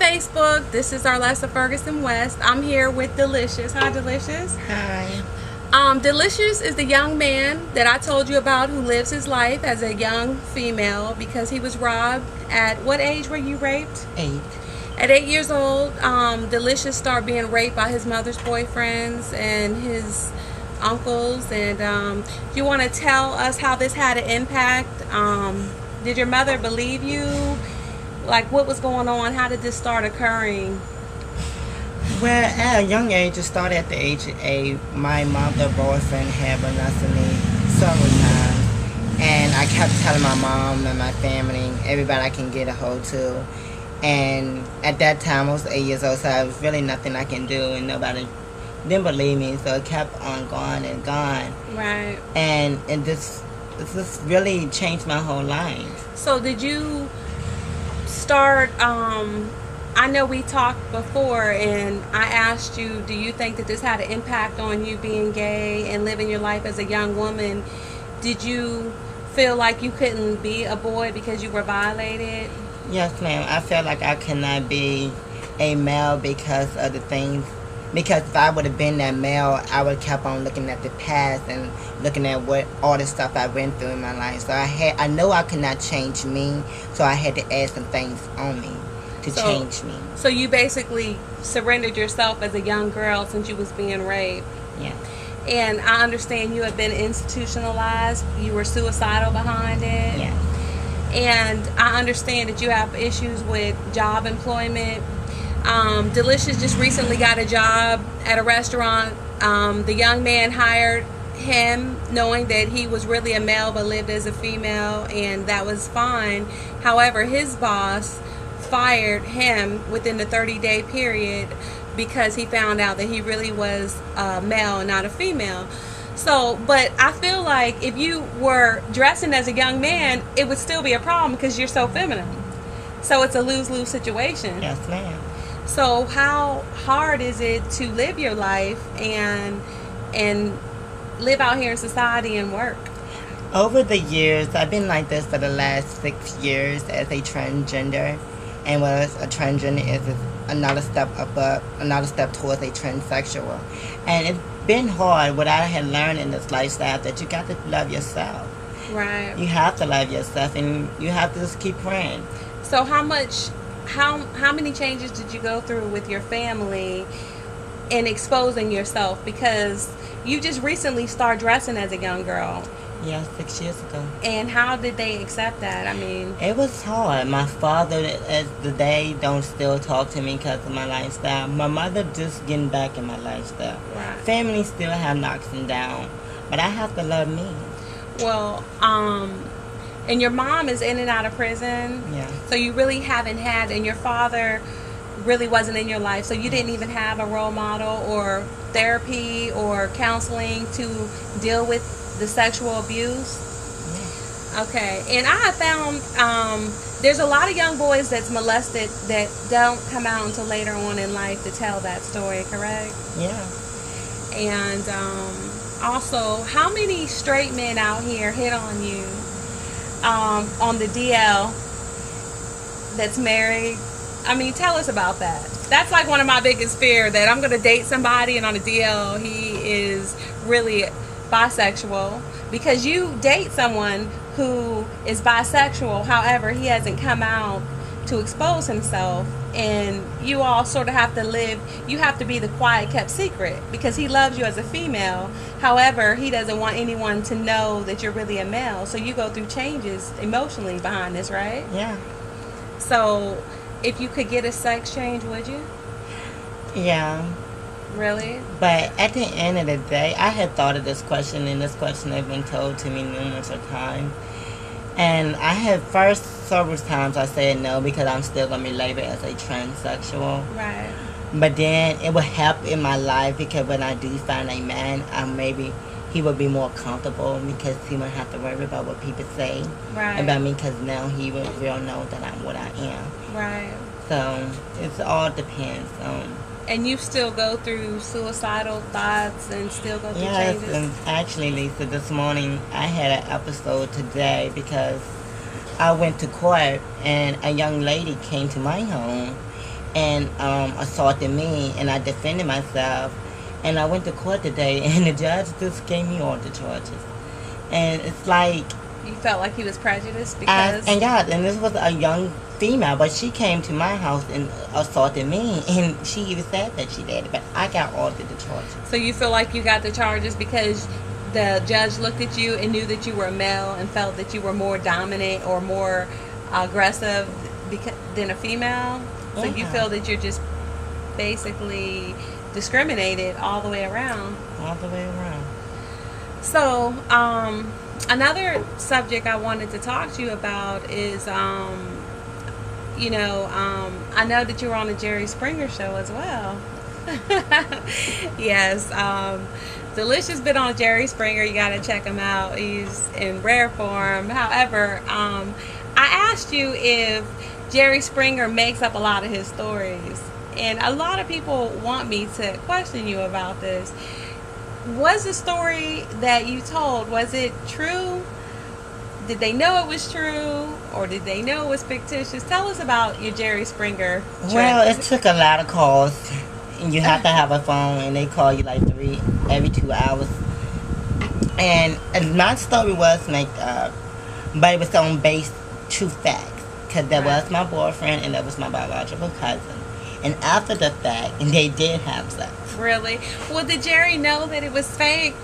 Facebook. This is Arlessa Ferguson West. I'm here with Delicious. Hi, Delicious. Hi. Delicious is the young man that I told you about who lives his life as a young female because he was robbed. At what age were you raped? 8. At 8 years old, Delicious started being raped by his mother's boyfriends and his uncles. And you want to tell us how this had an impact? Did your mother believe you? Like, what was going on? How did this start occurring? Well, at a young age, it started at the age of 8. My mother boyfriend had molested me several times. And I kept telling my mom and my family, everybody I can get a hold to. And at that time, I was 8 years old, so there was really nothing I can do. And nobody didn't believe me, so it kept on going and going. Right. And this really changed my whole life. So did you start, I know we talked before and I asked you, do you think that this had an impact on you being gay and living your life as a young woman? Did you feel like you couldn't be a boy because you were violated? Yes, ma'am. I felt like I could not be a male because of the things. Because if I would have been that male, I would have kept on looking at the past and looking at what all the stuff I went through in my life. So I know I could not change me, so I had to add some things on me to change me. So you basically surrendered yourself as a young girl since you was being raped. Yeah. And I understand you have been institutionalized. You were suicidal behind it. Yeah. And I understand that you have issues with job employment. Delicious just recently got a job at a restaurant. The young man hired him knowing that he was really a male but lived as a female, and that was fine. However, his boss fired him within the 30-day period because he found out that he really was a male and not a female. So, but I feel like if you were dressing as a young man, it would still be a problem because you're so feminine. So it's a lose-lose situation. Yes, ma'am. So how hard is it to live your life and live out here in society and work? Over the years, I've been like this for the last 6 years as a transgender. And what a transgender is another step above, another step towards a transsexual. And it's been hard. What I had learned in this lifestyle that you got to love yourself. Right. You have to love yourself, and you have to just keep praying. So how many changes did you go through with your family in exposing yourself? Because you just recently started dressing as a young girl. Yeah, 6 years ago. And how did they accept that? I mean, it was hard. My father, as the day, don't still talk to me because of my lifestyle. My mother just getting back in my lifestyle. Right. Family still have knocks and down, but I have to love me. Well, and your mom is in and out of prison. Yeah. So you really haven't had, and your father really wasn't in your life, so you didn't even have a role model or therapy or counseling to deal with the sexual abuse. Yeah. Okay. And I have found there's a lot of young boys that's molested that don't come out until later on in life to tell that story, correct? Yeah. And also, how many straight men out here hit on you on the DL that's married? I mean, tell us about that. That's like one of my biggest fears, that I'm going to date somebody and on the DL he is really bisexual, because you date someone who is bisexual, however he hasn't come out to expose himself, and you all sort of have to live, you have to be the quiet kept secret because he loves you as a female, however he doesn't want anyone to know that you're really a male. So you go through changes emotionally behind this, right? Yeah. So if you could get a sex change, would you? Yeah. Really? But at the end of the day, I had thought of this question, and this question had been told to me numerous of times. And I had first several times I said no because I'm still going to be labeled as a transsexual. Right. But then it would help in my life because when I do find a man, maybe he would be more comfortable because he wouldn't have to worry about what people say about me, because now he will know that I'm what I am. Right. So it all depends on. And you still go through suicidal thoughts and still go through changes? Yes, and actually, Lisa, this morning I had an episode today because I went to court and a young lady came to my home and assaulted me, and I defended myself. And I went to court today, and the judge just gave me all the charges. And it's like, You felt like he was prejudiced because. and this was a young female, but she came to my house and assaulted me, and she even said that she did it, but I got all of the charges. So you feel like you got the charges because the judge looked at you and knew that you were a male and felt that you were more dominant or more aggressive than a female. So you Yeah. feel that you're just basically discriminated all the way around. All the way around. So, another subject I wanted to talk to you about is, I know that you were on the Jerry Springer show as well. Yes, Delicious been on Jerry Springer. You got to check him out. He's in rare form. However, I asked you if Jerry Springer makes up a lot of his stories. And a lot of people want me to question you about this. Was the story that you told, was it true? Did they know it was true? Or did they know it was fictitious? Tell us about your Jerry Springer trip. Well, it took a lot of calls. And you have to have a phone, and they call you like every 2 hours. And my story was made up, but it was on base true facts. Because that was my boyfriend, and that was my biological cousin. And after the fact, they did have sex. Really? Well, did Jerry know that it was fake?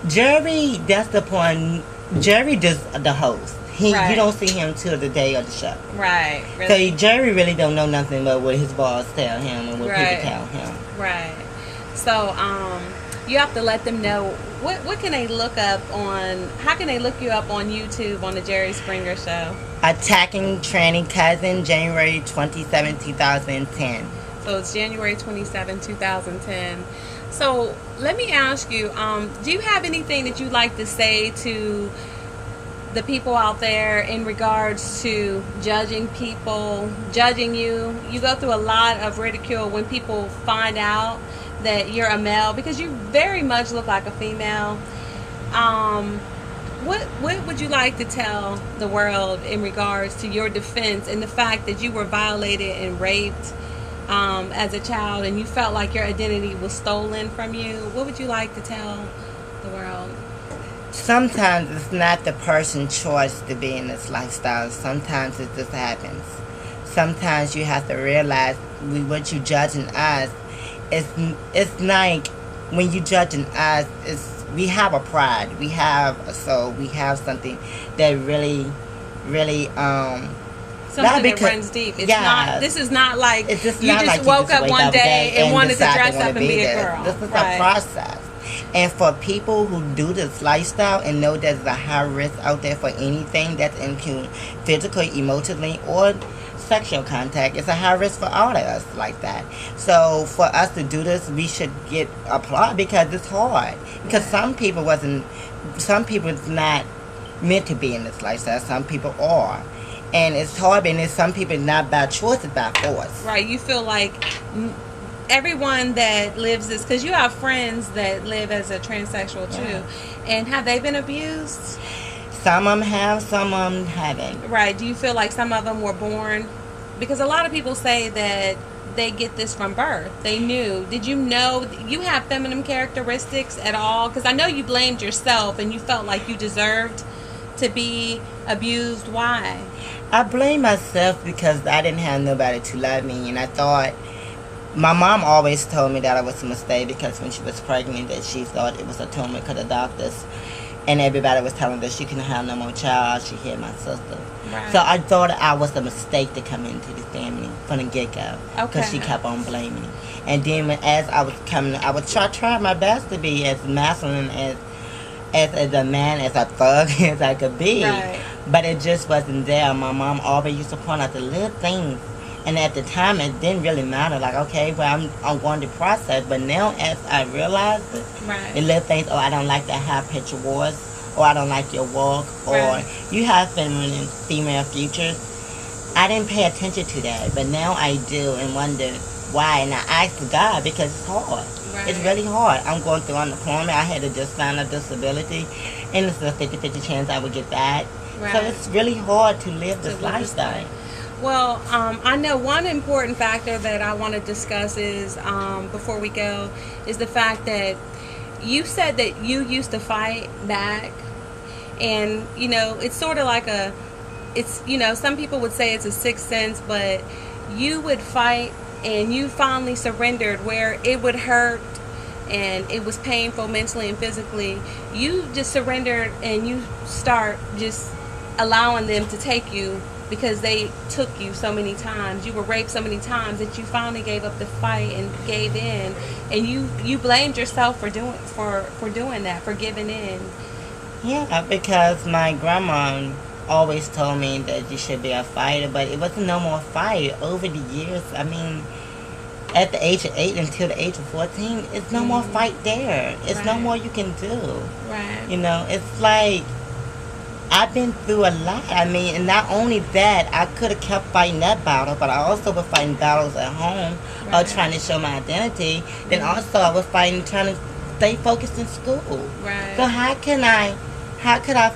Jerry, that's the point. Jerry just the host. Right. You don't see him till the day of the show. Right. Really? So Jerry really don't know nothing but what his boss tell him and what Right. people tell him. Right. So, you have to let them know what can they look up on. How can they look you up on YouTube on the Jerry Springer show? Attacking Tranny Cousin, January 27, 2010. So it's January 27, 2010. So let me ask you, do you have anything that you'd like to say to the people out there in regards to judging people, judging you? You go through a lot of ridicule when people find out that you're a male because you very much look like a female. What would you like to tell the world in regards to your defense and the fact that you were violated and raped as a child and you felt like your identity was stolen from you? What would you like to tell the world? Sometimes it's not the person's choice to be in this lifestyle. Sometimes it just happens. Sometimes you have to realize what you judging us. It's like when you judging us, we have a pride, we have a soul, we have something that really Something that runs deep. It's not. This is not like it's just you not just like woke just up one day and wanted to decide dress they wanna up and be a this. girl. This is Right. a process. And for people who do this lifestyle and know there's a high risk out there for anything that's into physically, emotionally, or sexual contact, it's a high risk for all of us like that. So for us to do this, we should get applaud because it's hard. Because some people it's not meant to be in this lifestyle. Some people are. And it's hard, and some people not by choice, it's by force. Right. You feel like everyone that lives this, because you have friends that live as a transsexual too, Yeah. and have they been abused? Some of them have, some of them haven't. Right. Do you feel like some of them were born? Because a lot of people say that they get this from birth. They knew. Did you know you have feminine characteristics at all? Because I know you blamed yourself and you felt like you deserved to be abused. Why? I blame myself because I didn't have nobody to love me, and I thought my mom always told me that I was a mistake because when she was pregnant that she thought it was a tumor because the doctors and everybody was telling her that she couldn't have no more child. She had my sister. Right. So I thought I was a mistake to come into the family from the get-go because she Okay. kept on blaming me. And then as I was coming, I would try my best to be as masculine as a man, as a thug as I could be. Right. But it just wasn't there. My mom always used to point out the little things. And at the time, it didn't really matter. Like, okay, well, I'm going to process. But now, as I realize it, Right. the little things, I don't like the high pitched voice, or I don't like your walk, or Right. you have feminine and female features. I didn't pay attention to that, but now I do and wonder why. And I ask God because it's hard. Right. It's really hard. I'm going through unemployment. I had to just sign a disability, and it's a 50-50 chance I would get that. So Right. it's really hard to live this To live this lifestyle. life. Well, I know one important factor that I want to discuss is before we go is the fact that you said that you used to fight back, and it's sort of like some people would say it's a sixth sense, but you would fight and you finally surrendered where it would hurt and it was painful mentally and physically. You just surrendered and you start just allowing them to take you because they took you so many times. You were raped so many times that you finally gave up the fight and gave in, and you blamed yourself for doing that, for giving in. Yeah, because my grandma always told me that you should be a fighter, but it wasn't no more fight over the years. I mean, at the age of 8 until the age of 14, it's no more fight there. It's no Right. more you can do. Right. It's like I've been through a lot. I mean, and not only that, I could have kept fighting that battle, but I also was fighting battles at home, Right. trying to show my identity. Then also I was fighting trying to stay focused in school. Right. So how could I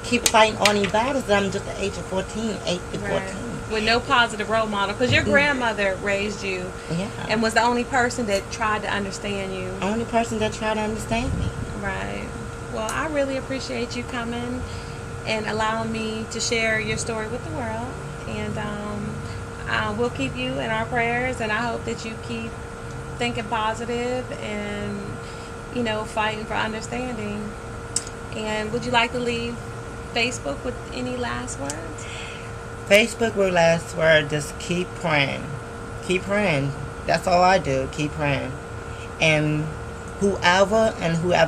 keep fighting all these battles that I'm just at the age of 14, 8 to 14? Right. With no positive role model, because your grandmother raised you Yeah. and was the only person that tried to understand you. Only person that tried to understand me. Right. Well, I really appreciate you coming and allowing me to share your story with the world. And we'll keep you in our prayers, and I hope that you keep thinking positive and, fighting for understanding. And would you like to leave Facebook with any last words? Facebook will last word, just keep praying. Keep praying. That's all I do. Keep praying. And whoever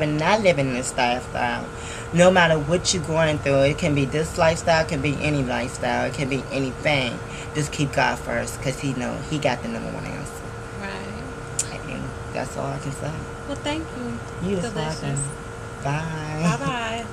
not living this lifestyle, no matter what you're going through, it can be this lifestyle, it can be any lifestyle, it can be anything. Just keep God first, because He got the number one answer. Right. And that's all I can say. Well, thank you. You just Delicious. welcome. Bye. Bye-bye.